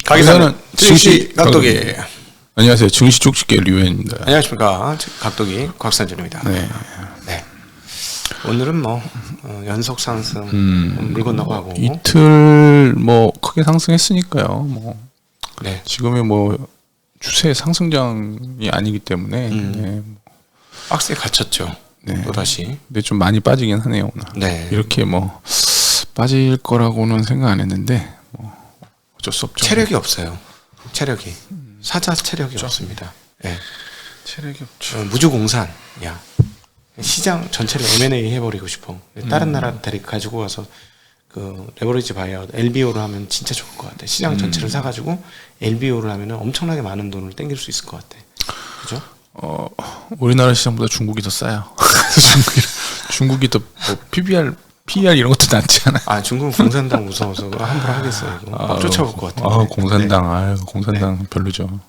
가기사는 증시 각도기. 안녕하세요. 증시 쪽집게 류현입니다. 안녕하십니까. 각도기 곽산준입니다. 네. 네. 오늘은 뭐 연속 상승 물 건너가고 이틀 뭐 크게 상승했으니까요. 뭐 네. 지금의 뭐 추세 상승장이 아니기 때문에 네. 박스에 갇혔죠. 네. 또 다시. 근데 좀 많이 빠지긴 하네요 오늘. 네. 이렇게 뭐 빠질 거라고는 생각 안 했는데 뭐 어쩔 수 없죠. 체력이 없어요. 체력이 사자 체력이 없습니다. 네. 체력이 없죠. 무주공산. 야. 시장 전체를 M&A 해버리고 싶어. 다른 나라 데리고 가지고 와서 그 레버리지 바이아웃 LBO를 하면 진짜 좋을 것 같아. 시장 전체를 사가지고 LBO를 하면은 엄청나게 많은 돈을 땡길 수 있을 것 같아. 그죠? 우리나라 시장보다 중국이 더 싸요. 중국이 더 뭐 PBR 이런 것도 낫지 않아요? 아, 중국은 공산당 무서워서 함부로 하겠어요. 이거. 막 쫓아올 것 같은데. 공산당, 네. 아유, 공산당 네. 별로죠.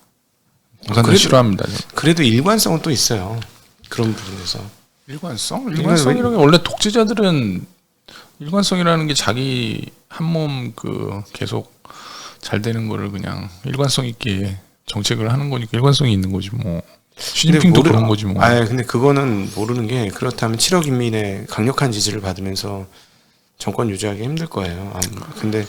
공산당 싫어합니다. 그래도 일관성은 또 있어요. 그런 부분에서. 일관성이라는 게 원래 독재자들은 일관성이라는 게 자기 한 몸 그 계속 잘 되는 거를 그냥 일관성 있게 정책을 하는 거니까 일관성이 있는 거지 뭐. 시진핑도 그런 거지 뭐. 아, 근데 그거는 모르는 게 그렇다면 7억 인민의 강력한 지지를 받으면서 정권 유지하기 힘들 거예요. 근데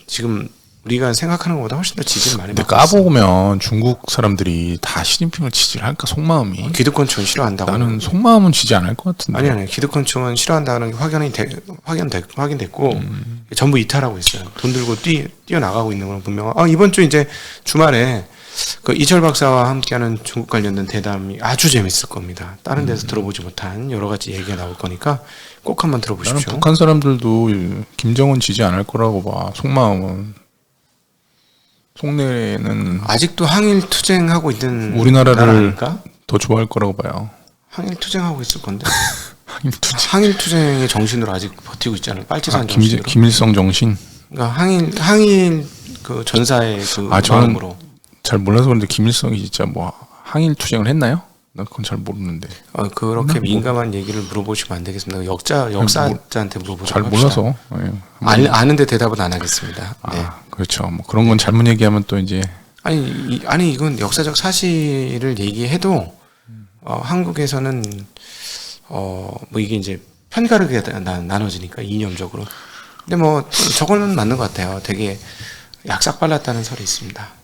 지금 우리가 생각하는 것보다 훨씬 더 지지를 많이 받고 있어요. 까보면 중국 사람들이 다 시진핑을 지지를 할까 속마음이. 기득권층은 싫어한다고. 나는 속마음은 지지 않을 것 같은데. 아니 기득권층은 싫어한다는 게 확인됐고 전부 이탈하고 있어요. 돈 들고 뛰어나가고 있는 건 분명하고. 이번 주 이제 주말에 그 이철 박사와 함께하는 중국 관련된 대담이 아주 재밌을 겁니다. 다른 데서 들어보지 못한 여러 가지 얘기가 나올 거니까 꼭 한번 들어보십시오. 나는 북한 사람들도 김정은 지지 않을 거라고 봐. 속마음은. 속내는 아직도 항일 투쟁하고 있는 우리나라를 더 좋아할 거라고 봐요. 항일 투쟁하고 있을 건데. 항일 투쟁의 정신으로 아직 버티고 있잖아요. 빨치산 정신으로. 김일성 정신. 그러니까 항일 그 전사의 그 마음으로. 잘 몰라서 그런데 김일성이 진짜 뭐 항일 투쟁을 했나요? 나 그건 잘 모르는데. 그렇게 민감한 얘기를 물어보시면 안 되겠습니다. 역사자한테 물어보도록 잘 몰라서. 네. 아는데 대답은 안 하겠습니다. 네. 그렇죠. 뭐 그런 건 잘못 얘기하면 또 이제 아니 이건 역사적 사실을 얘기해도 한국에서는 뭐 이게 이제 편가르게 나눠지니까 이념적으로. 근데 뭐 저거는 맞는 것 같아요. 되게 약삭 발랐다는 설이 있습니다.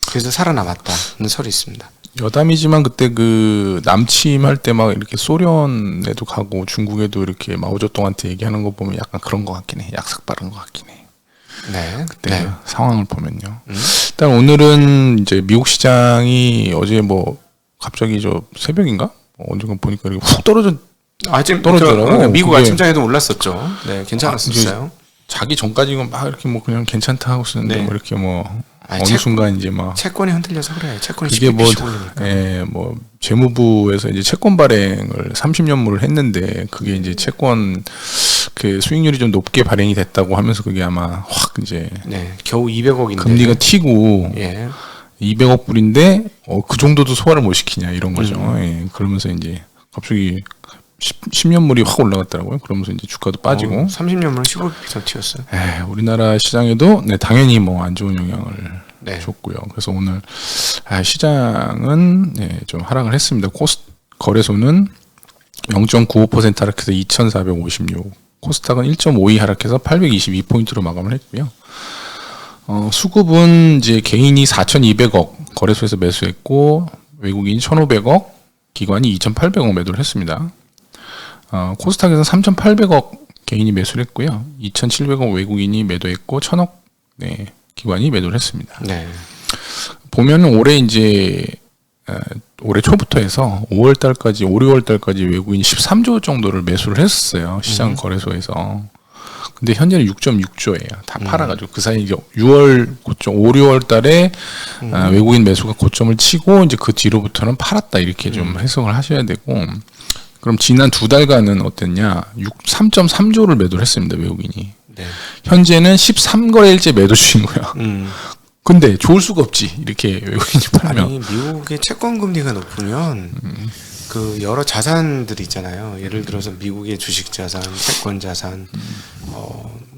그래서 살아남았다는 설이 있습니다. 여담이지만 그때 그 남침할 때 막 이렇게 소련에도 가고 중국에도 이렇게 마오쩌둥한테 얘기하는 거 보면 약간 그런 것 같긴 해. 약삭 바른 것 같긴 해. 네. 그때 상황을 보면요. 일단 오늘은 이제 미국 시장이 어제 뭐 갑자기 저 새벽인가? 언젠가 보니까 이렇게 훅 떨어지더라고. 미국 아침장에도 올랐었죠. 네, 괜찮았었어요. 자기 전까지는 막 이렇게 뭐 그냥 괜찮다 하고 쓰는데 뭐 이렇게 뭐 어느 순간 이제 막 채권이 흔들려서 그래. 채권이 이게 뭐 재무부에서 이제 채권 발행을 30년물을 했는데 그게 이제 채권 그 수익률이 좀 높게 발행이 됐다고 하면서 그게 아마 확 이제 겨우 200억인데 금리가 튀고 200억 불인데 그 정도도 소화를 못 시키냐 이런 거죠. 그러면서 이제 갑자기 10년물이 확 올라갔더라고요. 그러면서 이제 주가도 빠지고 30년물 15% 튀었어요. 우리나라 시장에도 당연히 뭐 안 좋은 영향을 줬고요. 그래서 오늘 시장은 좀 하락을 했습니다. 거래소는 0.95% 하락해서 2,456, 코스닥은 1.52 하락해서 822포인트로 마감을 했고요. 수급은 이제 개인이 4,200억 거래소에서 매수했고 외국인이 1,500억, 기관이 2,800억 매도를 했습니다. 코스닥에서 3,800억 개인이 매수를 했고요. 2,700억 외국인이 매도했고 1,000억 기관이 매도를 했습니다. 네. 보면은 올해 이제 올해 초부터 해서 5월 달까지 외국인이 13조 정도를 매수를 했었어요. 시장 거래소에서. 근데 현재는 6.6조예요. 다 팔아가지고 그 사이 이제 6월 고점, 5, 6월 달에 외국인 매수가 고점을 치고 이제 그 뒤로부터는 팔았다 이렇게 좀 해석을 하셔야 되고. 그럼 지난 2달간은 어땠냐? 3.3조를 매도를 했습니다, 외국인이. 네. 현재는 13거래일째 매도 중인 거야. 근데 좋을 수가 없지. 이렇게 외국인이 팔면. 아니, 미국의 채권 금리가 높으면 그 여러 자산들이 있잖아요. 예를 들어서 미국의 주식 자산, 채권 자산,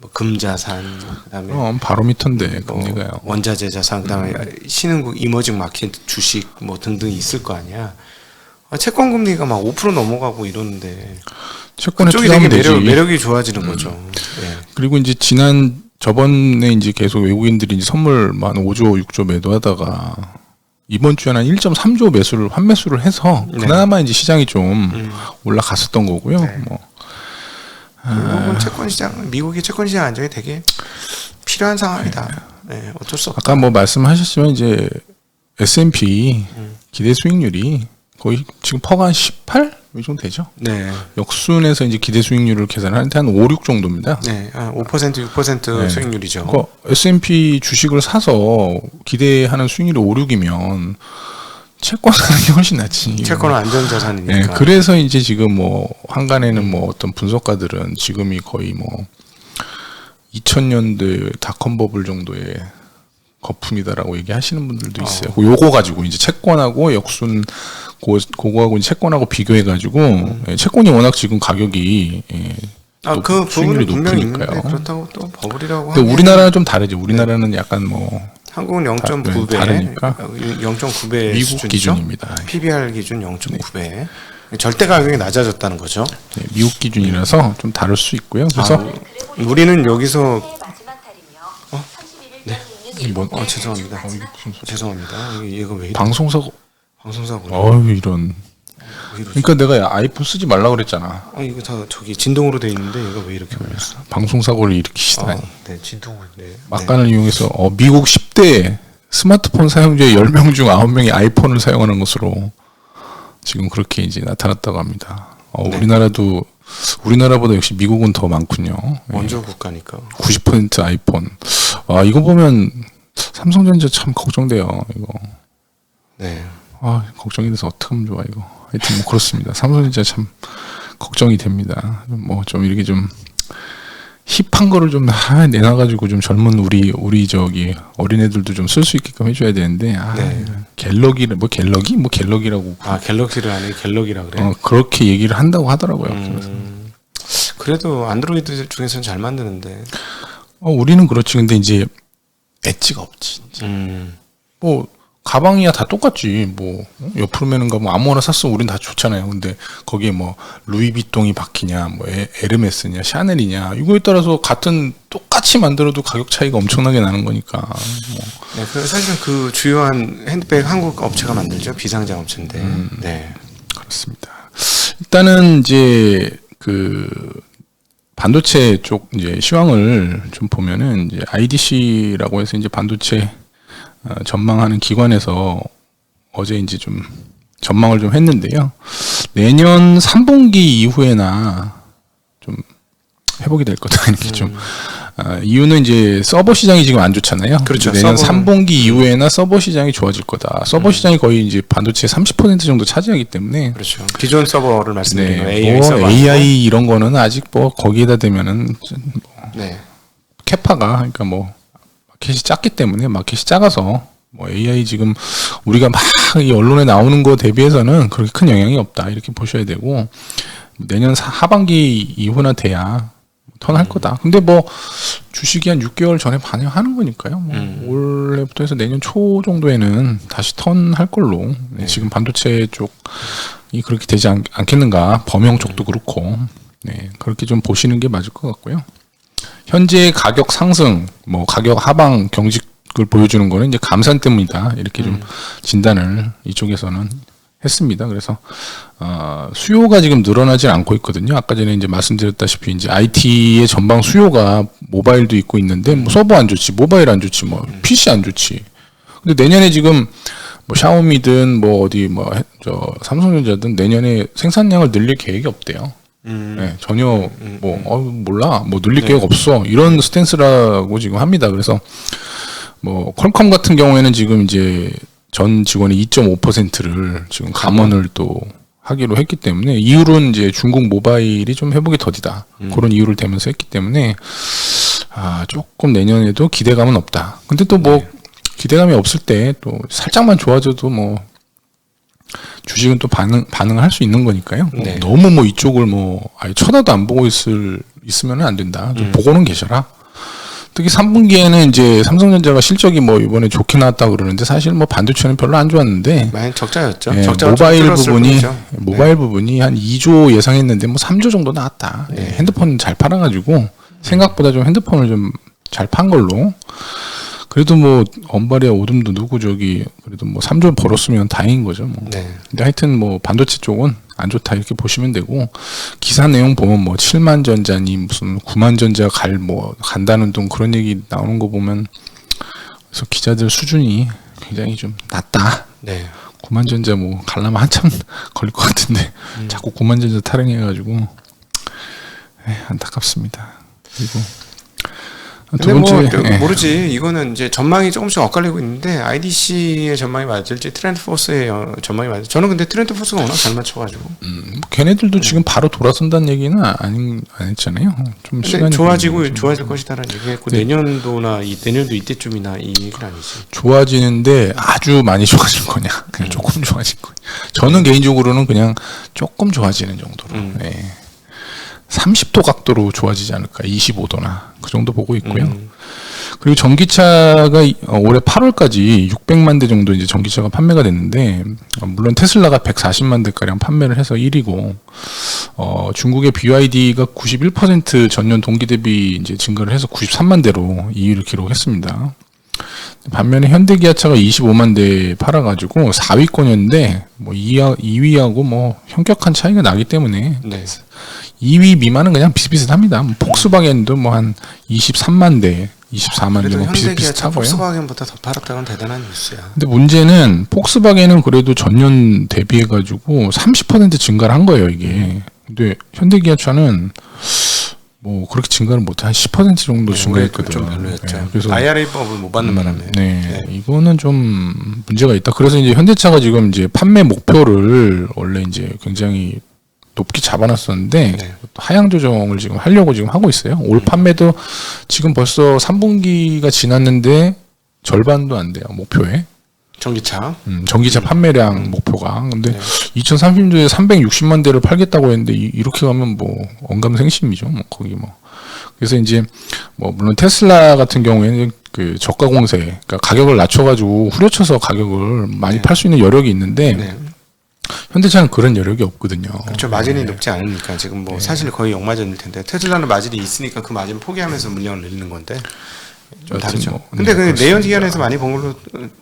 뭐 금자산, 그다음에 바로미터인데 뭐 금리가요. 원자재 자산, 그다음에 신흥국 이머징 마켓 주식 뭐 등등 있을 거 아니야. 채권 금리가 막 5% 넘어가고 이러는데 채권에 그쪽이 되게 투자하면 되지. 매력이 좋아지는 거죠. 예. 그리고 이제 저번에 이제 계속 외국인들이 이제 선물 만 5조, 6조 매도하다가 이번 주에는 한 1.3조 환매수를 해서 네. 그나마 이제 시장이 좀 올라갔었던 거고요. 네. 뭐 결국은 채권 시장, 미국의 채권 시장 안정이 되게 필요한 상황이다. 네, 어쩔 수 없다. 아까 뭐 말씀하셨지만 이제 S&P 기대 수익률이 거의 지금 퍼가 한 18? 이 정도 되죠. 네, 역순에서 이제 기대 수익률을 계산할 때 한 5, 6 정도입니다. 네, 한 5%, 6% 네. 수익률이죠. 그러니까 S&P 주식을 사서 기대하는 수익률이 5, 6이면 채권 사는 게 훨씬 낫지. 채권은 안전자산이니까. 네, 그래서 이제 지금 뭐 한간에는 뭐 어떤 분석가들은 지금이 거의 뭐 2000년대 닷컴 버블 정도의 거품이다라고 얘기하시는 분들도 있어요. 요거 가지고 이제 채권하고 역순 그거하고 이제 채권하고 비교해가지고 채권이 워낙 지금 가격이 그 부분은 분명히 높으니까요. 있는데 그렇다고 또 버블이라고 근데 하면 우리나라는 좀 다르죠. 우리나라는 약간 뭐 한국은 0.9배, 다르니까 0.9배 미국 수준이죠. 기준입니다. PBR 기준 0.9배. 절대 가격이 낮아졌다는 거죠. 네, 미국 기준이라서 좀 다를 수 있고요. 그래서 우리는 여기서 네. 이번 죄송합니다. 죄송합니다. 얘가 왜 이래? 방송사고 방송사고. 이런. 그러니까 내가 아이폰 쓰지 말라 그랬잖아. 이거 다 저기 진동으로 돼 있는데 얘가 왜 이렇게 걸렸어? 방송사고를 일으키시다니. 네, 진동을. 네. 막간을 이용해서 미국 10대 스마트폰 사용자의 10명 중 9명이 아이폰을 사용하는 것으로 지금 그렇게 이제 나타났다고 합니다. 네. 우리나라보다 역시 미국은 더 많군요. 원조 국가니까. 90% 아이폰. 이거 보면 삼성전자 참 걱정돼요. 이거. 네. 걱정이 돼서 어떻게 하면 좋아 이거. 하여튼 뭐 그렇습니다. 삼성전자 참 걱정이 됩니다. 뭐 좀 이렇게 좀 힙한 거를 좀 내놔가지고 좀 젊은 우리 저기 어린애들도 좀 쓸 수 있게끔 해줘야 되는데 네. 갤럭이라고 갤럭시를 아니 갤럭이라 그래. 그렇게 얘기를 한다고 하더라고요. 그래도 안드로이드 중에서는 잘 만드는데. 우리는 그렇지. 근데 이제 엣지가 없지. 뭐 가방이야 다 똑같지. 뭐 옆으로 매는 거 뭐 아무거나 샀으면 우린 다 좋잖아요. 근데 거기에 뭐 루이비통이 박히냐, 뭐 에르메스냐, 샤넬이냐 이거에 따라서 같은 똑같이 만들어도 가격 차이가 엄청나게 나는 거니까. 네, 사실은 그 주요한 핸드백 한국 업체가 만들죠. 비상장 업체인데. 네, 그렇습니다. 일단은 이제 그 반도체 쪽 이제 시황을 좀 보면은 이제 IDC라고 해서 이제 반도체 전망하는 기관에서 어제 이제 좀 전망을 좀 했는데요. 내년 3분기 이후에나 좀 회복이 될 거다 이렇게 좀. 이유는 이제 서버 시장이 지금 안 좋잖아요. 그렇죠. 내년 3분기 이후에나 서버 시장이 좋아질 거다. 서버 시장이 거의 이제 반도체 30% 정도 차지하기 때문에. 그렇죠. 기존 서버를 말씀드리는 네, AI 서버. AI 이런 거는 아직 뭐 거기에다 대면은 네. 캐파가 그러니까 뭐 마켓이 작기 때문에 마켓이 작아서 뭐 AI 지금 우리가 막 이 언론에 나오는 거 대비해서는 그렇게 큰 영향이 없다 이렇게 보셔야 되고 내년 하반기 이후나 돼야 턴할 거다. 근데 뭐 주식이 한 6개월 전에 반영하는 거니까요. 뭐 올해부터 해서 내년 초 정도에는 다시 턴할 걸로. 네, 지금 반도체 쪽이 그렇게 되지 않겠는가. 범용 쪽도 그렇고. 네, 그렇게 좀 보시는 게 맞을 것 같고요. 현재 가격 상승, 뭐 가격 하방 경직을 보여주는 거는 이제 감산 때문이다. 이렇게 좀 진단을 이쪽에서는 했습니다. 그래서 수요가 지금 늘어나지 않고 있거든요. 아까 전에 이제 말씀드렸다시피 이제 IT의 전방 수요가 모바일도 있고 있는데 뭐 서버 안 좋지, 모바일 안 좋지, 뭐 PC 안 좋지. 근데 내년에 지금 뭐 샤오미든 뭐 어디 뭐 삼성전자든 내년에 생산량을 늘릴 계획이 없대요. 네, 전혀 몰라, 뭐 늘릴 계획 없어 이런 스탠스라고 지금 합니다. 그래서 뭐 퀄컴 같은 경우에는 지금 이제 전 직원이 2.5%를 지금 감원을 또 하기로 했기 때문에 이율은 이제 중국 모바일이 좀 회복이 더디다 그런 이유를 대면서 했기 때문에 조금 내년에도 기대감은 없다. 근데 또 뭐 기대감이 없을 때 또 살짝만 좋아져도 뭐 주식은 또 반응할 수 있는 거니까요. 네. 너무 뭐 이쪽을 뭐 아예 쳐다도 안 보고 있을 있으면 안 된다. 좀 보고는 계셔라. 특히 3분기에는 이제 삼성전자가 실적이 뭐 이번에 좋게 나왔다 그러는데 사실 뭐 반도체는 별로 안 좋았는데 많이 적자였죠. 예, 적자가 모바일 부분이 한 2조 예상했는데 뭐 3조 정도 나왔다. 예, 핸드폰 잘 팔아가지고 생각보다 좀 핸드폰을 좀 잘 판 걸로. 그래도 뭐 언발이야 오듬도 누구 저기 그래도 뭐 3조 벌었으면 다행인 거죠. 뭐. 네. 근데 하여튼 뭐 반도체 쪽은 안 좋다 이렇게 보시면 되고 기사 내용 보면 뭐 7만 전자니 무슨 9만 전자 간다는 둥 그런 얘기 나오는 거 보면 그래서 기자들 수준이 굉장히 좀 낮다. 네. 9만 전자 뭐 가려면 한참 걸릴 것 같은데 자꾸 9만 전자 타령해가지고 안타깝습니다. 그리고 두 번째 모르지. 이거는 이제 전망이 조금씩 엇갈리고 있는데 IDC의 전망이 맞을지 트렌드포스의 전망이 맞을지. 저는 근데 트렌드포스가 워낙 잘 맞춰가지고. 걔네들도 지금 바로 돌아선다는 얘기는 안 했잖아요. 좀 시간이 좋아질 것이다라는 얘기했고 내년도 이때쯤이나 이 얘기는 아니지. 좋아지는데 아주 많이 좋아질 거냐? 그냥 조금 좋아질 거냐? 저는 개인적으로는 그냥 조금 좋아지는 정도로. 30도 각도로 좋아지지 않을까, 25도나 그 정도 보고 있고요. 그리고 전기차가 올해 8월까지 600만 대 정도 이제 전기차가 판매가 됐는데, 물론 테슬라가 140만 대가량 판매를 해서 1위고, 중국의 BYD가 91% 전년 동기 대비 이제 증가를 해서 93만 대로 2위를 기록했습니다. 반면에 현대기아차가 25만 대 팔아가지고 4위권이었는데, 뭐 2위하고 뭐 현격한 차이가 나기 때문에, 2위 미만은 그냥 비슷비슷합니다. 폭스바겐도 뭐 한 23만 대, 24만 대 뭐 비슷비슷하고요. 폭스바겐보다 더 팔았다는 대단한 뉴스야. 근데 문제는 폭스바겐은 그래도 전년 대비해가지고 30% 증가를 한 거예요, 이게. 근데 현대기아차는 뭐 그렇게 증가를 못해 한 10% 정도 증가했거든요. 좀 별로였죠. 네, 그래서 IRA법을 못 받는 바람에. 이거는 좀 문제가 있다. 그래서 이제 현대차가 지금 이제 판매 목표를 원래 이제 굉장히 높게 잡아놨었는데 하향 조정을 지금 하려고 지금 하고 있어요. 올 판매도 지금 벌써 3분기가 지났는데 절반도 안 돼요, 목표에. 전기차 판매량 목표가. 근데 2030년도에 360만 대를 팔겠다고 했는데 이렇게 가면 뭐 언감생심이죠. 뭐 거기 뭐. 그래서 이제 뭐 물론 테슬라 같은 경우에는 그 저가 공세, 그러니까 가격을 낮춰가지고 후려쳐서 가격을 많이 팔 수 있는 여력이 있는데. 현대차는 그런 여력이 없거든요. 그렇죠. 마진이 높지 않으니까 지금 뭐 사실 거의 역마진일 텐데 테슬라는 마진이 있으니까 그 마진 포기하면서 물량을 늘리는 건데 좀 다르죠. 근데 그 내연기관에서 많이 본 걸로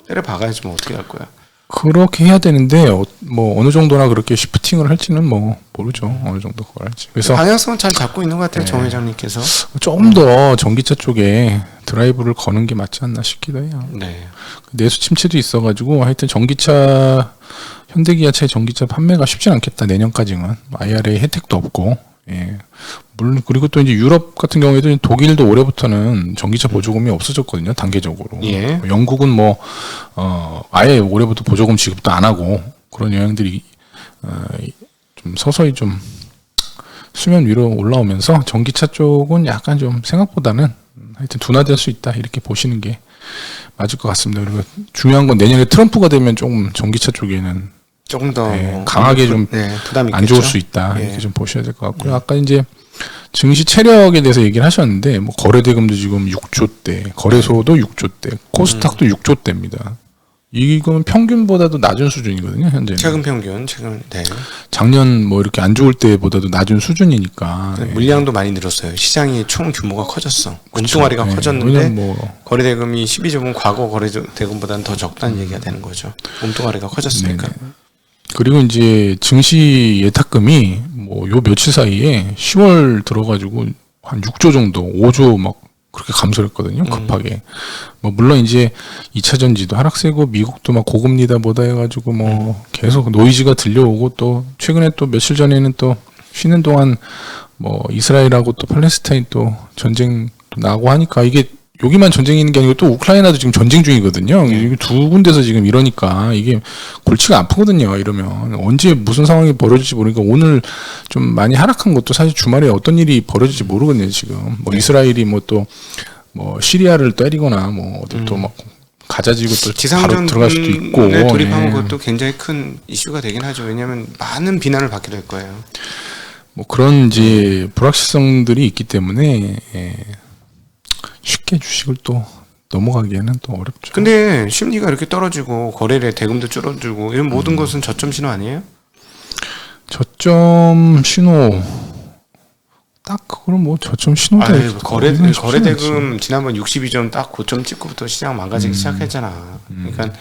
때려 박아야지 뭐 어떻게 할 거야. 그렇게 해야 되는데 뭐 어느 정도나 그렇게 시프팅을 할지는 뭐 모르죠. 어느 정도 그걸 할지. 그래서 방향성은 잘 잡고 있는 것 같아요. 정 회장님께서 조금 더 전기차 쪽에 드라이브를 거는 게 맞지 않나 싶기도 해요. 내수 침체도 있어가지고 하여튼 현대기아차의 전기차 판매가 쉽진 않겠다. 내년까지는 IRA 혜택도 없고. 물론 그리고 또 이제 유럽 같은 경우에도 독일도 올해부터는 전기차 보조금이 없어졌거든요. 단계적으로. 영국은 뭐 아예 올해부터 보조금 지급도 안 하고 그런 영향들이 좀 서서히 좀 수면 위로 올라오면서 전기차 쪽은 약간 좀 생각보다는 하여튼 둔화될 수 있다 이렇게 보시는 게 맞을 것 같습니다. 그리고 중요한 건 내년에 트럼프가 되면 조금 전기차 쪽에는 조금 더 강하게 좀 부담이 안 좋을 수 있다 이렇게 좀 보셔야 될 것 같고요. 아까 이제 증시 체력에 대해서 얘기를 하셨는데 뭐 거래대금도 지금 6조대, 거래소도 6조대, 코스닥도 6조대입니다. 이건 평균보다도 낮은 수준이거든요, 현재는. 최근 평균, 작년 뭐 이렇게 안 좋을 때보다도 낮은 수준이니까. 물량도 많이 늘었어요. 시장이 총 규모가 커졌어. 몸뚱아리가 커졌는데 거래대금이 12조면 과거 거래대금보다는 더 적다는 얘기가 되는 거죠. 몸뚱아리가 커졌으니까. 그리고 이제 증시 예탁금이 뭐 요 며칠 사이에 10월 들어가지고 한 6조 정도, 5조 막 그렇게 감소했거든요. 급하게. 뭐 물론 이제 2차 전지도 하락세고 미국도 막 고금리다 뭐다 해가지고 뭐 계속 노이즈가 들려오고 또 최근에 또 며칠 전에는 또 쉬는 동안 뭐 이스라엘하고 또 팔레스타인 또 전쟁 나고 하니까 이게 여기만 전쟁이 있는 게 아니고 또 우크라이나도 지금 전쟁 중이거든요. 이게 두 군데서 지금 이러니까 이게 골치가 아프거든요. 이러면 언제 무슨 상황이 벌어질지 모르니까 오늘 좀 많이 하락한 것도 사실 주말에 어떤 일이 벌어질지 모르거든요. 지금 뭐 이스라엘이 뭐 또 뭐 시리아를 때리거나 뭐 어디 또 막 가자지구 또 바로 들어갈 수도 있고 돌입한 것도 굉장히 큰 이슈가 되긴 하죠. 왜냐하면 많은 비난을 받게 될 거예요. 뭐 그런 이제 불확실성들이 있기 때문에 쉽게 주식을 또 넘어가기에는 또 어렵죠. 근데 심리가 이렇게 떨어지고 거래량의 대금도 줄어들고 이런 모든 것은 저점 신호 아니에요? 저점 신호 딱 그거는 뭐 저점 신호다. 거래 대금 지난번 62점 딱 고점 찍고부터 시장 망가지기 시작했잖아. 그러니까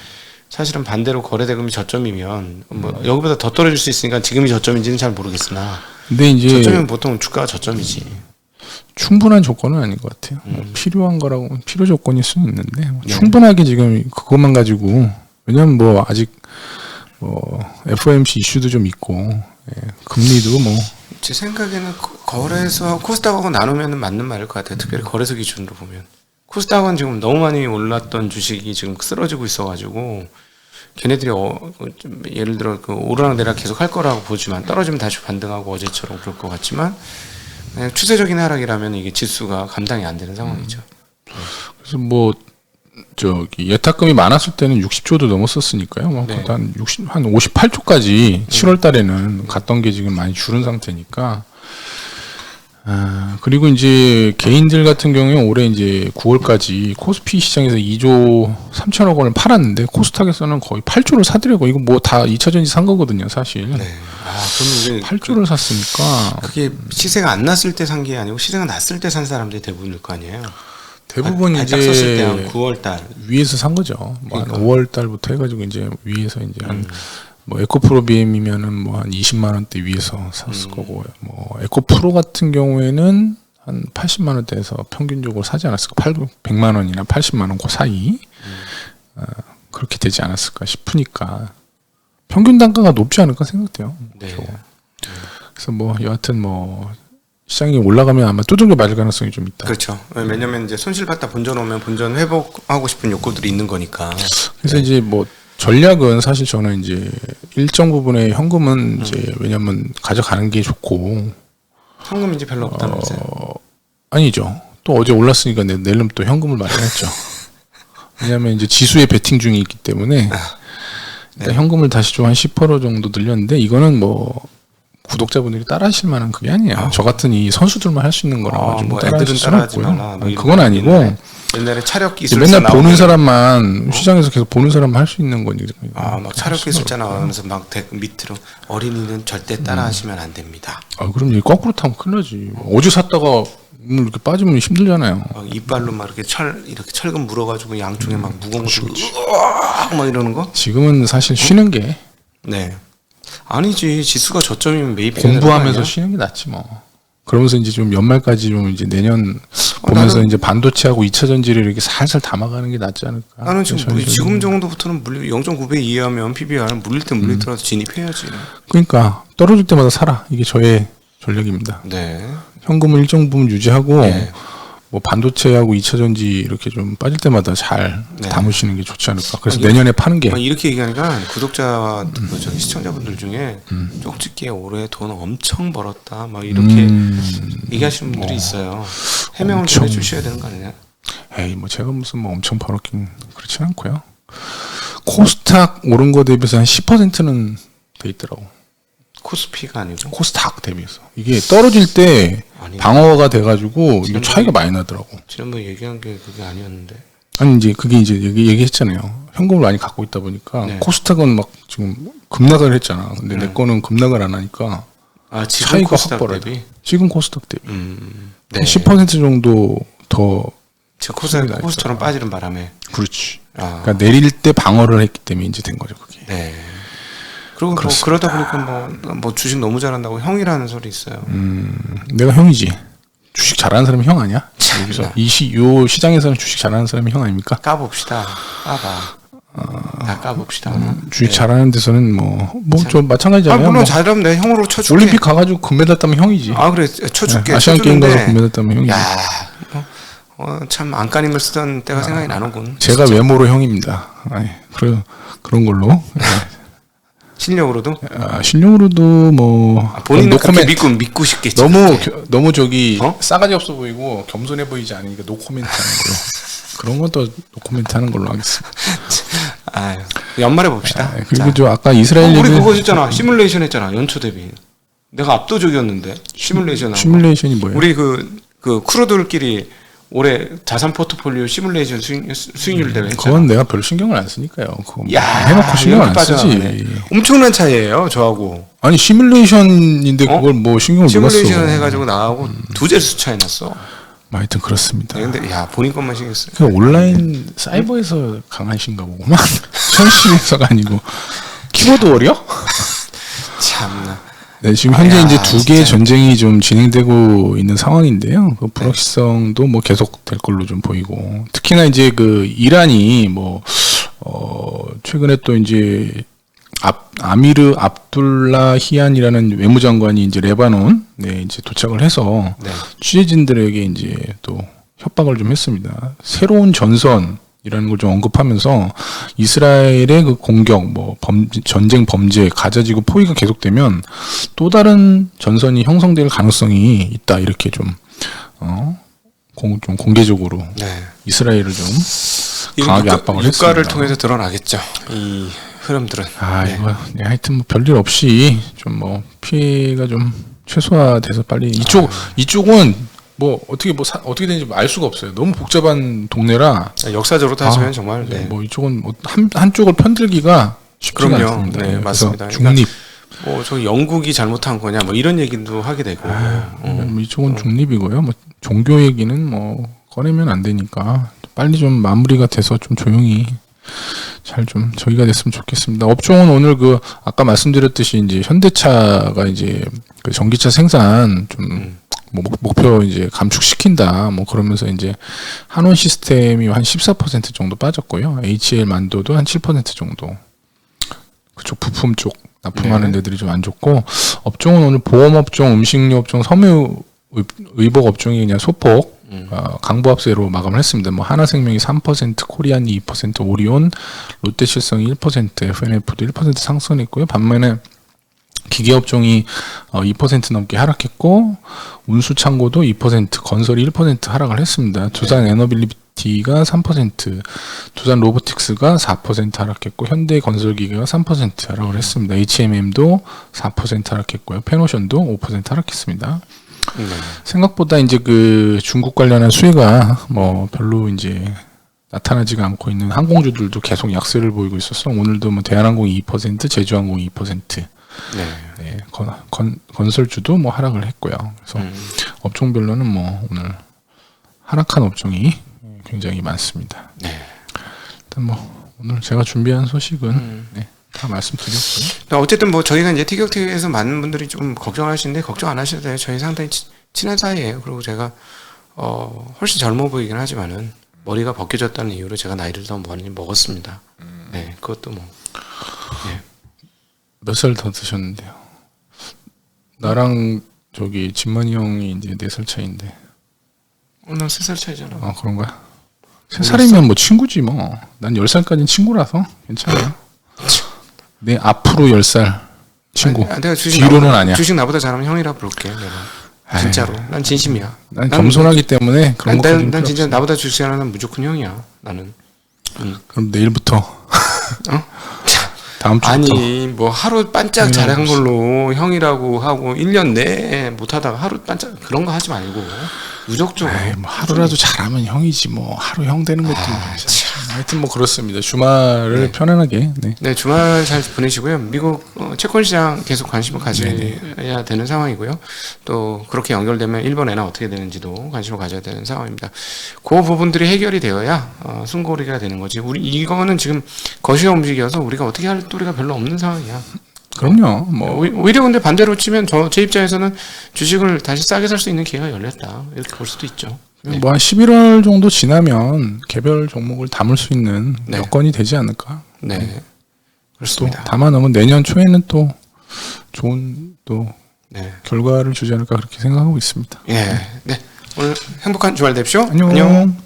사실은 반대로 거래 대금이 저점이면 뭐 여기보다 더 떨어질 수 있으니까 지금이 저점인지는 잘 모르겠으나 근데 이제 저점이면 보통 주가가 저점이지. 충분한 조건은 아닌 것 같아요. 뭐 필요한 거라고 필요 조건일 수는 있는데 뭐 네. 충분하게 지금 그것만 가지고 왜냐면 뭐 아직 뭐 FOMC 이슈도 좀 있고 금리도 뭐 제 생각에는 거래소하고 코스닥하고 나누면 맞는 말일 것 같아요. 특별히 거래소 기준으로 보면 코스닥은 지금 너무 많이 올랐던 주식이 지금 쓰러지고 있어가지고 걔네들이 좀 예를 들어 그 오르락내리락 계속 할 거라고 보지만 떨어지면 다시 반등하고 어제처럼 그럴 것 같지만 그냥 추세적인 하락이라면 이게 지수가 감당이 안 되는 상황이죠. 그래서 뭐 저기 예탁금이 많았을 때는 60조도 넘었었으니까요. 뭐 네. 한 58조까지 7월 달에는 갔던 게 지금 많이 줄은 상태니까. 그리고 이제 개인들 같은 경우에 올해 이제 9월까지 코스피 시장에서 2조 3천억 원을 팔았는데 코스닥에서는 거의 8조를 사들여고 이거 뭐 다 2차 전지 산 거거든요, 사실. 네. 그럼 이제 8조를 샀으니까 그게 시세가 안 났을 때 산 게 아니고 시세가 났을 때 산 사람들이 대부분일 거 아니에요. 대부분 발딱 썼을 때 이제 한 9월 달 위에서 산 거죠. 뭐 그러니까. 한 5월 달부터 해가지고 이제 위에서 이제 한 뭐 에코프로 BM이면은 뭐 한 20만 원대 위에서 샀을 거고, 뭐 에코프로 같은 경우에는 한 80만 원대에서 평균적으로 사지 않았을까? 100만 원이나 80만 원 그 사이 그렇게 되지 않았을까 싶으니까 평균 단가가 높지 않을까 생각돼요. 네. 그래서 뭐 여하튼 뭐 시장이 올라가면 아마 두들겨 맞을 가능성이 좀 있다. 그렇죠. 왜냐면 이제 손실봤다 본전 오면 본전 회복하고 싶은 욕구들이 있는 거니까. 그래서 이제 뭐 전략은 사실 저는 이제 일정 부분의 현금은 이제 왜냐면 가져가는 게 좋고 현금 이제 별로 없다면서요. 아니죠. 또 어제 올랐으니까 내일은 또 현금을 마련했죠. 왜냐하면 이제 지수에 베팅 중이 있기 때문에 일단 현금을 다시 좀 한 10% 정도 늘렸는데 이거는 뭐 구독자분들이 따라하실 만한 그게 아니에요. 저 같은 이 선수들만 할 수 있는 거라 좀 뭐 따라하실 애들은 수는 따라하지 없고요. 말라. 뭐 이런 그건 거 아니고 옛날에 차력 기술 맨날 보는 사람만 시장에서 계속 보는 사람만 할 수 있는 거니까. 막 차력 기술자 나오면서 막 밑으로 어린이는 절대 따라하시면 안 됩니다. 그럼 이게 거꾸로 타면 큰일 나지. 어제 샀다가 오늘 이렇게 빠지면 힘들잖아요. 막 이빨로 막 이렇게 철근 물어가지고 양쪽에 막 무거운 거 으악 막 이러는 거? 지금은 사실 쉬는 게 네. 아니지 지수가 저점이면 매입 공부하면서 쉬는 게 낫지 뭐. 그러면서 이제 좀 연말까지 좀 이제 내년 보면서 이제 반도체하고 2차 전지를 이렇게 살살 담아가는 게 낫지 않을까. 나는 지금 정도부터는 0.9배 이하면 PBR 물릴 때 물리더라도 진입해야지. 그러니까 떨어질 때마다 사라. 이게 저의 전략입니다. 네. 현금을 일정 부분 유지하고 네. 뭐 반도체하고 2차 전지 이렇게 좀 빠질 때마다 잘 네. 담으시는 게 좋지 않을까. 그래서 내년에 파는 게 이렇게 얘기하니까 구독자 시청자분들 중에 쪽집게 올해 돈 엄청 벌었다 막 이렇게 얘기하시는 분들이 있어요. 해명을 좀 해주셔야 되는 거 아니냐? 에이 뭐 제가 무슨 뭐 엄청 벌었긴 그렇진 않고요. 코스닥 오른 거 대비해서 한 10%는 돼 있더라고. 코스피가 아니고 코스닥 대비해서 이게 떨어질 때 방어가 돼가지고 이게 차이가 많이 나더라고. 지난번에 얘기한 게 그게 아니었는데. 아니 이제 그게 이제 얘기했잖아요. 현금을 많이 갖고 있다 보니까 네. 코스닥은 막 지금 급락을 했잖아. 근데 내 거는 급락을 안 하니까 지금 차이가 코스닥 확 벌어져. 대비? 지금 코스닥 대비 네. 10% 정도 더. 지금 코스처럼 빠지는 바람에. 그렇지. 그러니까 내릴 때 방어를 했기 때문에 이제 된 거죠 그게. 네. 그리고 뭐 그러다 보니까 뭐 주식 너무 잘한다고 형이라는 소리 있어요. 내가 형이지. 주식 잘하는 사람이 형 아니야? 여기서 요 시장에서는 주식 잘하는 사람이 형 아닙니까? 까봅시다. 까봐. 다 까봅시다. 주식 잘하는 데서는 뭐 좀 마찬가지잖아요. 물론 뭐 잘하면 내 형으로 쳐줄게. 올림픽 가가지고 금메달 따면 형이지. 그래 쳐줄게. 아시안 게임 가서 금메달 따면 형이지. 야, 참 안간힘을 쓰던 때가 생각이 나는군. 제가 진짜. 외모로 형입니다. 그런 걸로. 실력으로도? 실력으로도 뭐 본인은 그렇게 믿고 싶겠지. 너무 저기 싸가지 없어 보이고 겸손해 보이지 않으니까 노코멘트 하는 걸로. 그런 것도 노코멘트 하는 걸로 하겠습니다. 연말에 봅시다. 그리고 저 아까 이스라엘 우리 그거 했잖아. 시뮬레이션 했잖아. 연초 대비. 내가 압도적이었는데 시뮬레이션. 시뮬레이션이 뭐예요? 우리 그 크루들끼리 올해 자산 포트폴리오 시뮬레이션 수익률 대회 했잖아. 그건 내가 별 신경을 안 쓰니까요. 그거 야, 해놓고 신경 안 이렇게 쓰지. 빠져나가네. 엄청난 차이예요, 저하고. 아니 시뮬레이션인데 그걸 뭐 신경을 누가 써? 시뮬레이션 해가지고 나하고 두 자릿수 차이 났어. 하여튼 그렇습니다. 근데 야 본인 것만 신경 쓰. 그 온라인 사이버에서 강하신가 보구만. 현실에서가 아니고 키보드 워리어? 참나. 네, 지금 현재 야, 이제 두 개의 진짜. 전쟁이 좀 진행되고 있는 상황인데요. 그 불확실성도 뭐 계속 될 걸로 좀 보이고, 특히나 이제 그 이란이 뭐 최근에 또 이제 아미르 압둘라히안이라는 외무장관이 이제 레바논 이제 도착을 해서 네. 취재진들에게 이제 또 협박을 좀 했습니다. 새로운 전선이라는 걸 좀 언급하면서 이스라엘의 그 공격, 뭐 전쟁 범죄, 가자지구 포위가 계속되면 또 다른 전선이 형성될 가능성이 있다, 이렇게 좀 공개적으로 네. 이스라엘을 좀 강하게 압박을 했습니다. 유가를 통해서 드러나겠죠. 이 흐름들은. 네. 이거 하여튼 뭐 별일 없이 좀 뭐 피해가 좀 최소화돼서 빨리 이쪽은 뭐 어떻게 되는지 알 수가 없어요. 너무 복잡한 동네라. 역사적으로 따지면 정말. 네. 뭐 이쪽은 뭐 한쪽을 편들기가 쉽지가 그럼요. 않습니다. 네, 맞습니다. 중립. 뭐 저 영국이 잘못한 거냐 뭐 이런 얘기도 하게 되고. 뭐 이쪽은 중립이고요. 뭐 종교 얘기는 뭐 꺼내면 안 되니까 빨리 좀 마무리가 돼서 좀 조용히 잘 좀 저기가 됐으면 좋겠습니다. 업종은 오늘 그 아까 말씀드렸듯이 이제 현대차가 이제 그 전기차 생산 좀 뭐 목표 이제 감축시킨다 뭐 그러면서 이제 한원 시스템이 한 14% 정도 빠졌고요. HL 만도도 한 7% 정도. 그쪽 부품 쪽 납품하는 데들이 좀 안 좋고, 업종은 오늘 보험업종, 음식료 업종, 섬유 의복 업종이 그냥 소폭 강보합세로 마감을 했습니다. 뭐 하나생명이 3%, 코리안이 2%, 오리온, 롯데실성이 1%, FNF도 1% 상승했고요. 반면에 기계업종이 2% 넘게 하락했고, 운수창고도 2%, 건설이 1% 하락을 했습니다. 두산 에너빌리티가 3%, 두산 로보틱스가 4% 하락했고, 현대건설기계가 3% 하락을 했습니다. HMM도 4% 하락했고요. 페노션도 5% 하락했습니다. 생각보다 이제 그 중국 관련한 수혜가 뭐 별로 이제 나타나지가 않고 있는 항공주들도 계속 약세를 보이고 있어서 오늘도 뭐 대한항공이 2%, 제주항공이 2%, 네, 건설주도 뭐 하락을 했고요. 그래서 업종별로는 뭐 오늘 하락한 업종이 굉장히 많습니다. 네. 일단 뭐 오늘 제가 준비한 소식은 다 말씀드렸고요. 어쨌든 뭐 저희가 이제 티격태격에서 많은 분들이 좀 걱정하시는데 걱정 안 하셔도 돼요. 저희 상당히 친한 사이예요. 그리고 제가 훨씬 젊어 보이긴 하지만은 머리가 벗겨졌다는 이유로 제가 나이를 더 많이 먹었습니다. 네, 그것도 뭐. 네. 몇 살 더 드셨는데요? 나랑 저기 진만이 형이 이제 4살 차이인데. 난 3살 차이잖아. 아, 그런가? 3살이면 뭐 친구지 뭐. 난 10살까지는 친구라서 괜찮아요. 내 앞으로 10살 친구. 내가 뒤로는 아니야. 주식 나보다 잘하면 형이라 부를게. 내가. 진짜로. 난 진심이야. 난 겸손하기 때문에 그런 거. 난 진짜 나보다 주식 잘하면 무조건 형이야. 나는. 그럼 내일부터. 다음 주부터. 아니 뭐 하루 반짝 잘한 걸로 형이라고 하고 1년 내에 못하다가 하루 반짝 그런 거 하지 말고 무조건. 뭐 하루라도 잘하면 형이지 뭐 하루 형 되는 것도 하여튼 뭐 그렇습니다. 주말을 편안하게. 네, 주말 잘 보내시고요. 미국 채권 시장 계속 관심을 가져야 되는 상황이고요. 또 그렇게 연결되면 일본에는 어떻게 되는지도 관심을 가져야 되는 상황입니다. 그 부분들이 해결이 되어야 숨고리가 되는 거지. 우리 이거는 지금 거시가 움직여서 우리가 어떻게 할 도리가 별로 없는 상황이야. 그럼요. 뭐 오히려 근데 반대로 치면 제 입장에서는 주식을 다시 싸게 살 수 있는 기회가 열렸다. 이렇게 볼 수도 있죠. 네. 뭐 한 11월 정도 지나면 개별 종목을 담을 수 있는 여건이 되지 않을까. 네. 그렇습니다. 또 다만 내년 초에는 또 좋은 또 결과를 주지 않을까 그렇게 생각하고 있습니다. 네. 오늘 행복한 주말 되십시오. 안녕.